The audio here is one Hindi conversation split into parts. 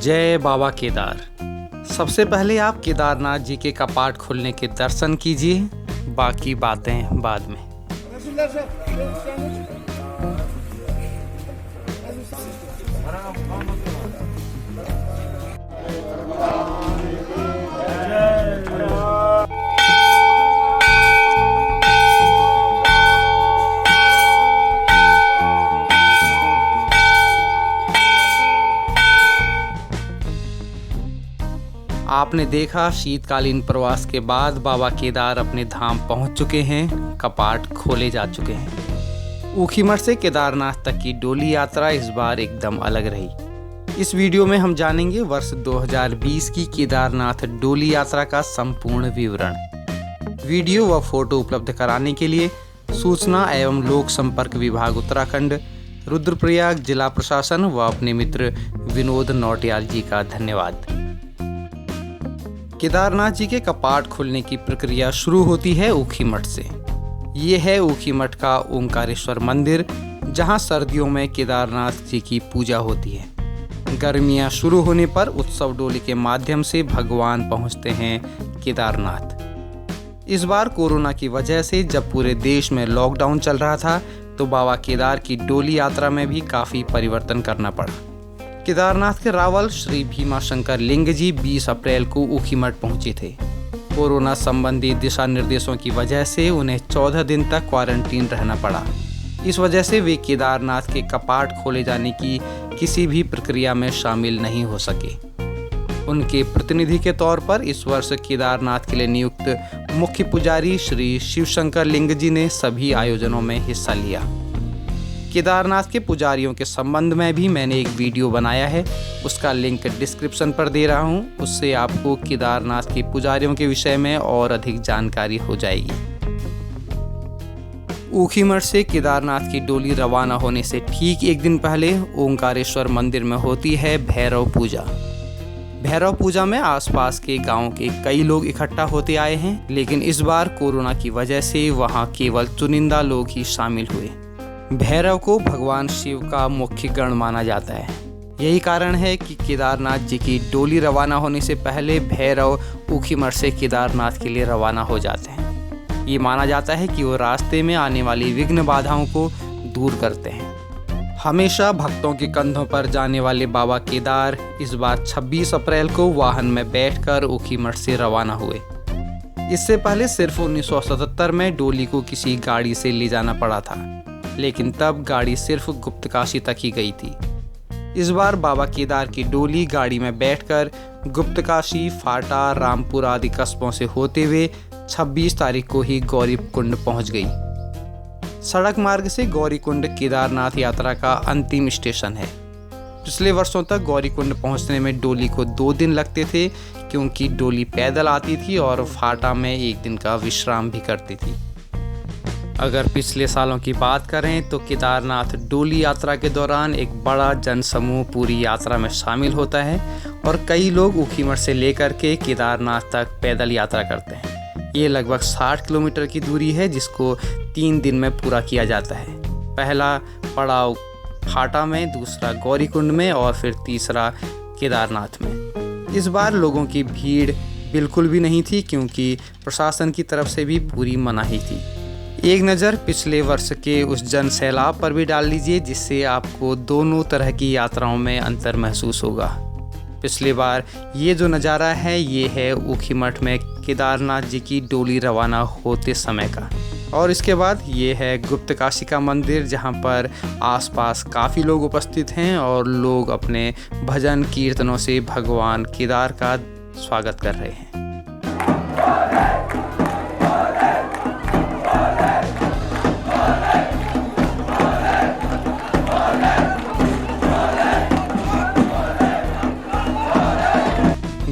जय बाबा केदार। सबसे पहले आप केदारनाथ जी के कपाट खुलने के दर्शन कीजिए, बाकी बातें बाद में। आपने देखा शीतकालीन प्रवास के बाद बाबा केदार अपने धाम पहुंच चुके हैं, कपाट खोले जा चुके हैं। ऊखीमठ से केदारनाथ तक की डोली यात्रा इस बार एकदम अलग रही। इस वीडियो में हम जानेंगे वर्ष 2020 की केदारनाथ डोली यात्रा का संपूर्ण विवरण। वीडियो व फोटो उपलब्ध कराने के लिए सूचना एवं लोक संपर्क विभाग उत्तराखंड, रुद्रप्रयाग जिला प्रशासन व अपने मित्र विनोद नौटियाल जी का धन्यवाद। केदारनाथ जी के कपाट खुलने की प्रक्रिया शुरू होती है ऊखीमठ से। ये है ऊखीमठ का ओंकारेश्वर मंदिर, जहां सर्दियों में केदारनाथ जी की पूजा होती है। गर्मियां शुरू होने पर उत्सव डोली के माध्यम से भगवान पहुंचते हैं केदारनाथ। इस बार कोरोना की वजह से जब पूरे देश में लॉकडाउन चल रहा था, तो बाबा केदार की डोली यात्रा में भी काफ़ी परिवर्तन करना पड़ा। केदारनाथ के रावल श्री भीमाशंकर लिंग जी 20 अप्रैल को ऊखीमठ पहुंचे थे। कोरोना संबंधी दिशा निर्देशों की वजह से उन्हें 14 दिन तक क्वारंटीन रहना पड़ा। इस वजह से वे केदारनाथ के कपाट खोले जाने की किसी भी प्रक्रिया में शामिल नहीं हो सके। उनके प्रतिनिधि के तौर पर इस वर्ष केदारनाथ के लिए नियुक्त मुख्य पुजारी श्री शिवशंकर लिंग जी ने सभी आयोजनों में हिस्सा लिया। केदारनाथ के पुजारियों के संबंध में भी मैंने एक वीडियो बनाया है, उसका लिंक डिस्क्रिप्शन पर दे रहा हूँ। उससे आपको केदारनाथ के पुजारियों के विषय में और अधिक जानकारी हो जाएगी। ऊखीमठ से केदारनाथ की डोली रवाना होने से ठीक एक दिन पहले ओंकारेश्वर मंदिर में होती है भैरव पूजा। भैरव पूजा में आसपास के गांव के कई लोग इकट्ठा होते आए हैं, लेकिन इस बार कोरोना की वजह से वहां केवल चुनिंदा लोग ही शामिल हुए। भैरव को भगवान शिव का मुख्य गण माना जाता है। यही कारण है कि केदारनाथ जी की डोली रवाना होने से पहले भैरव ऊखीमठ से केदारनाथ के लिए रवाना हो जाते हैं। ये माना जाता है कि वो रास्ते में आने वाली विघ्न बाधाओं को दूर करते हैं। हमेशा भक्तों के कंधों पर जाने वाले बाबा केदार इस बार 26 अप्रैल को वाहन में बैठकर ऊखीमठ से रवाना हुए। इससे पहले सिर्फ 1977 में डोली को किसी गाड़ी से ले जाना पड़ा था, लेकिन तब गाड़ी सिर्फ गुप्तकाशी तक ही गई थी। इस बार बाबा केदार की डोली गाड़ी में बैठकर गुप्तकाशी, फाटा, रामपुर आदि कस्बों से होते हुए 26 तारीख को ही गौरीकुंड पहुंच गई। सड़क मार्ग से गौरीकुंड केदारनाथ यात्रा का अंतिम स्टेशन है। पिछले वर्षों तक गौरीकुंड पहुंचने में डोली को 2 दिन लगते थे, क्योंकि डोली पैदल आती थी और फाटा में 1 दिन का विश्राम भी करती थी। अगर पिछले सालों की बात करें तो केदारनाथ डोली यात्रा के दौरान एक बड़ा जनसमूह पूरी यात्रा में शामिल होता है और कई लोग ऊखीमठ से लेकर के केदारनाथ तक पैदल यात्रा करते हैं। ये लगभग 60 किलोमीटर की दूरी है, जिसको 3 दिन में पूरा किया जाता है। पहला पड़ाव फाटा में, दूसरा गौरीकुंड में और फिर तीसरा केदारनाथ में। इस बार लोगों की भीड़ बिल्कुल भी नहीं थी, क्योंकि प्रशासन की तरफ से भी पूरी मनाही थी। एक नज़र पिछले वर्ष के उस जन सैलाब पर भी डाल लीजिए, जिससे आपको दोनों तरह की यात्राओं में अंतर महसूस होगा। पिछले बार ये जो नज़ारा है, ये है ऊखीमठ में केदारनाथ जी की डोली रवाना होते समय का, और इसके बाद ये है गुप्तकाशी का मंदिर, जहाँ पर आसपास काफ़ी लोग उपस्थित हैं और लोग अपने भजन कीर्तनों से भगवान केदार का स्वागत कर रहे हैं।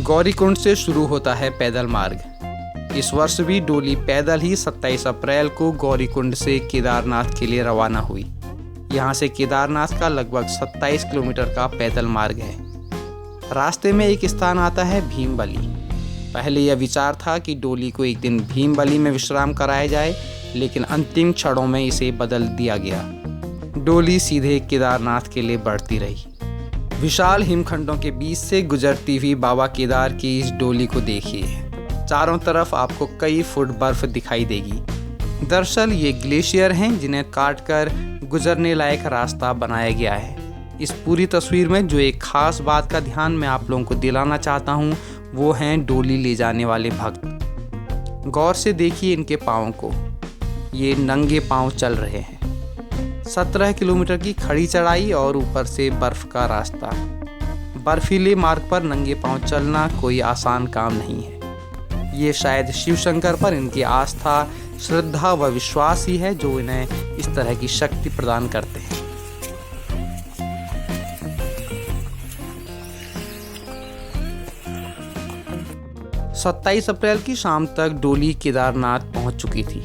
गौरीकुंड से शुरू होता है पैदल मार्ग। इस वर्ष भी डोली पैदल ही 27 अप्रैल को गौरीकुंड से केदारनाथ के लिए रवाना हुई। यहाँ से केदारनाथ का लगभग 27 किलोमीटर का पैदल मार्ग है। रास्ते में एक स्थान आता है भीमबली। पहले यह विचार था कि डोली को एक दिन भीमबली में विश्राम कराया जाए, लेकिन अंतिम क्षणों में इसे बदल दिया गया। डोली सीधे केदारनाथ के लिए बढ़ती रही। विशाल हिमखंडों के बीच से गुजरती हुई बाबा केदार की इस डोली को देखिए। चारों तरफ आपको कई फुट बर्फ दिखाई देगी। दरअसल ये ग्लेशियर हैं जिन्हें काटकर गुजरने लायक रास्ता बनाया गया है। इस पूरी तस्वीर में जो एक खास बात का ध्यान मैं आप लोगों को दिलाना चाहता हूँ वो हैं डोली ले जाने वाले भक्त। गौर से देखिए इनके पाँव को, ये नंगे पाँव चल रहे हैं। 17 किलोमीटर की खड़ी चढ़ाई और ऊपर से बर्फ का रास्ता। बर्फीले मार्ग पर नंगे पाँव चलना कोई आसान काम नहीं है। ये शायद शिव शंकर पर इनकी आस्था, श्रद्धा व विश्वास ही है जो इन्हें इस तरह की शक्ति प्रदान करते हैं। 27 अप्रैल की शाम तक डोली केदारनाथ पहुंच चुकी थी।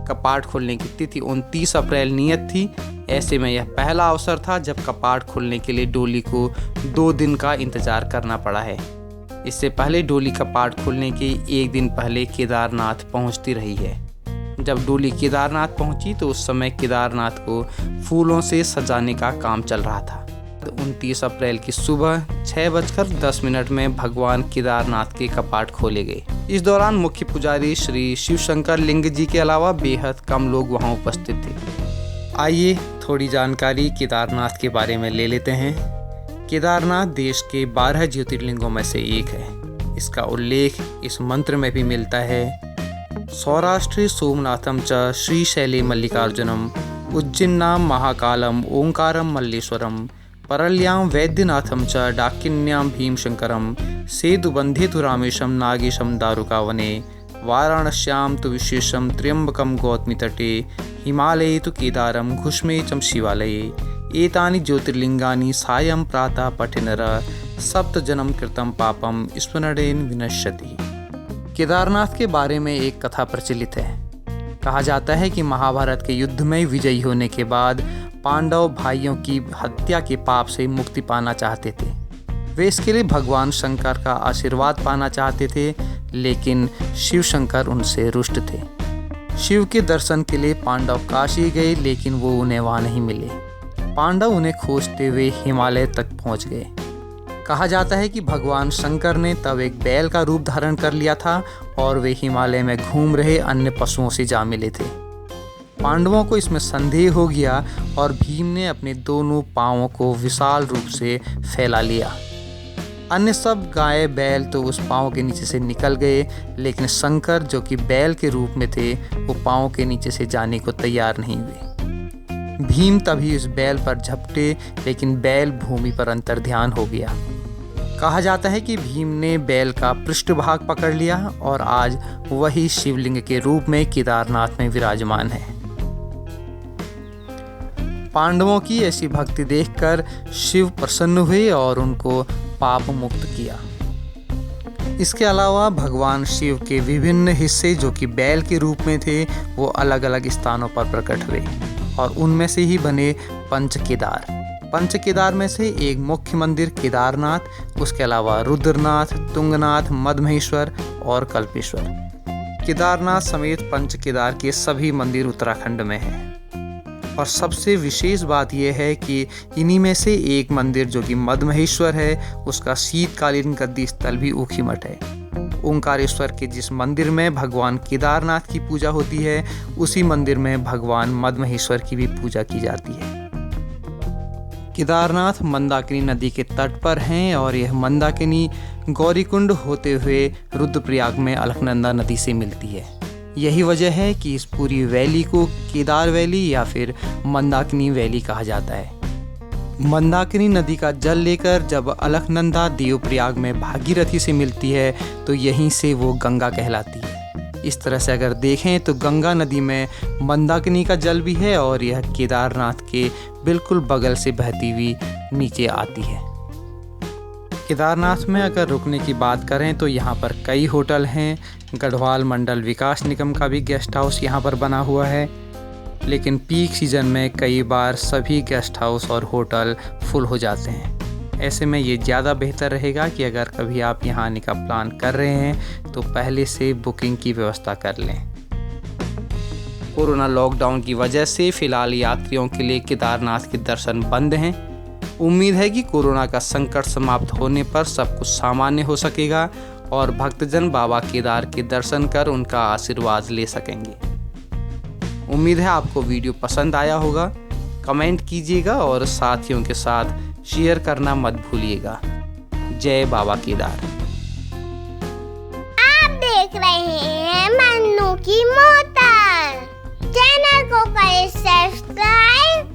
कपाट खोलने की तिथि 29 अप्रैल नियत थी। ऐसे में यह पहला अवसर था जब कपाट खोलने के लिए डोली को 2 दिन का इंतजार करना पड़ा है। इससे पहले डोली कपाट खोलने के एक दिन पहले केदारनाथ पहुंचती रही है। जब डोली केदारनाथ पहुंची तो उस समय केदारनाथ को फूलों से सजाने का काम चल रहा था। 29 अप्रैल की सुबह 6:10 में भगवान केदारनाथ के कपाट खोले गए। इस दौरान मुख्य पुजारी श्री शिव शंकर लिंग जी के अलावा बेहद कम लोग वहां उपस्थित थे। आइए थोड़ी जानकारी केदारनाथ के बारे में ले लेते हैं। केदारनाथ देश के 12 ज्योतिर्लिंगों में से एक है। इसका उल्लेख इस मंत्र में भी मिलता है, सौराष्ट्रे सोमनाथम च श्रीशैले मल्लिकार्जुनम उज्जैन्नाम महाकालम ओंकारम मल्लेश्वरम परल्यां वैद्यनाथम च डाकिन्यां भीमशंकरम सेतुबंधे तु रामेशम नागेशम दारुकावने वाराणस्यां तु विशेषम त्र्यंबकम गौतमी तटे हिमालये तु केदारम घुष्मे च शिवालये एतानि ज्योतिर्लिंगानि सायं प्रातः पठेनर सप्तजन्म कृतं पापम स्मरणेन विनश्यति। केदारनाथ के बारे में एक कथा प्रचलित है। कहा जाता है कि महाभारत के युद्ध में विजयी होने के बाद पांडव भाइयों की हत्या के पाप से मुक्ति पाना चाहते थे। वे इसके लिए भगवान शंकर का आशीर्वाद पाना चाहते थे, लेकिन शिव शंकर उनसे रुष्ट थे। शिव के दर्शन के लिए पांडव काशी गए, लेकिन वो उन्हें वहां नहीं मिले। पांडव उन्हें खोजते हुए हिमालय तक पहुंच गए। कहा जाता है कि भगवान शंकर ने तब एक बैल का रूप धारण कर लिया था और वे हिमालय में घूम रहे अन्य पशुओं से जा मिले थे। पांडवों को इसमें संदेह हो गया और भीम ने अपने दोनों पांवों को विशाल रूप से फैला लिया। अन्य सब गाय बैल तो उस पांव के नीचे से निकल गए, लेकिन शंकर जो कि बैल के रूप में थे वो पांव के नीचे से जाने को तैयार नहीं हुए। भीम तभी उस बैल पर झपटे, लेकिन बैल भूमि पर अंतर्ध्यान हो गया। कहा जाता है कि भीम ने बैल का पृष्ठभाग पकड़ लिया और आज वही शिवलिंग के रूप में केदारनाथ में विराजमान है। पांडवों की ऐसी भक्ति देखकर शिव प्रसन्न हुए और उनको पाप मुक्त किया। इसके अलावा भगवान शिव के विभिन्न हिस्से जो कि बैल के रूप में थे वो अलग अलग स्थानों पर प्रकट हुए और उनमें से ही बने पंच केदार। पंच केदार में से एक मुख्य मंदिर केदारनाथ, उसके अलावा रुद्रनाथ, तुंगनाथ, मधमहेश्वर और कल्पेश्वर। केदारनाथ समेत पंच केदार के सभी मंदिर उत्तराखंड में हैं। और सबसे विशेष बात यह है कि इन्हीं में से एक मंदिर जो कि मधमहेश्वर है उसका शीतकालीन गद्दी स्थल भी ऊखीमठ है। ओंकारेश्वर के जिस मंदिर में भगवान केदारनाथ की पूजा होती है उसी मंदिर में भगवान मधमहेश्वर की भी पूजा की जाती है। केदारनाथ मंदाकिनी नदी के तट पर हैं और यह मंदाकिनी गौरीकुंड होते हुए रुद्रप्रयाग में अलकनंदा नदी से मिलती है। यही वजह है कि इस पूरी वैली को केदार वैली या फिर मंदाकिनी वैली कहा जाता है। मंदाकिनी नदी का जल लेकर जब अलकनंदा देवप्रयाग में भागीरथी से मिलती है तो यहीं से वो गंगा कहलाती है। इस तरह से अगर देखें तो गंगा नदी में मंदाकिनी का जल भी है और यह केदारनाथ के बिल्कुल बगल से बहती हुई नीचे आती है। केदारनाथ में अगर रुकने की बात करें तो यहाँ पर कई होटल हैं। गढ़वाल मंडल विकास निगम का भी गेस्ट हाउस यहाँ पर बना हुआ है, लेकिन पीक सीजन में कई बार सभी गेस्ट हाउस और होटल फुल हो जाते हैं। ऐसे में ये ज़्यादा बेहतर रहेगा कि अगर कभी आप यहाँ आने का प्लान कर रहे हैं तो पहले से बुकिंग की व्यवस्था कर लें। कोरोना लॉकडाउन की वजह से फ़िलहाल यात्रियों के लिए केदारनाथ के दर्शन बंद हैं। उम्मीद है कि कोरोना का संकट समाप्त होने पर सब कुछ सामान्य हो सकेगा और भक्तजन बाबा केदार के दर्शन कर उनका आशीर्वाद ले सकेंगे। उम्मीद है आपको वीडियो पसंद आया होगा। कमेंट कीजिएगा और साथियों के साथ शेयर करना मत भूलिएगा। जय बाबा केदार। आप देख रहे हैं मन्नू की मोटर। चैनल को करें सब्सक्राइब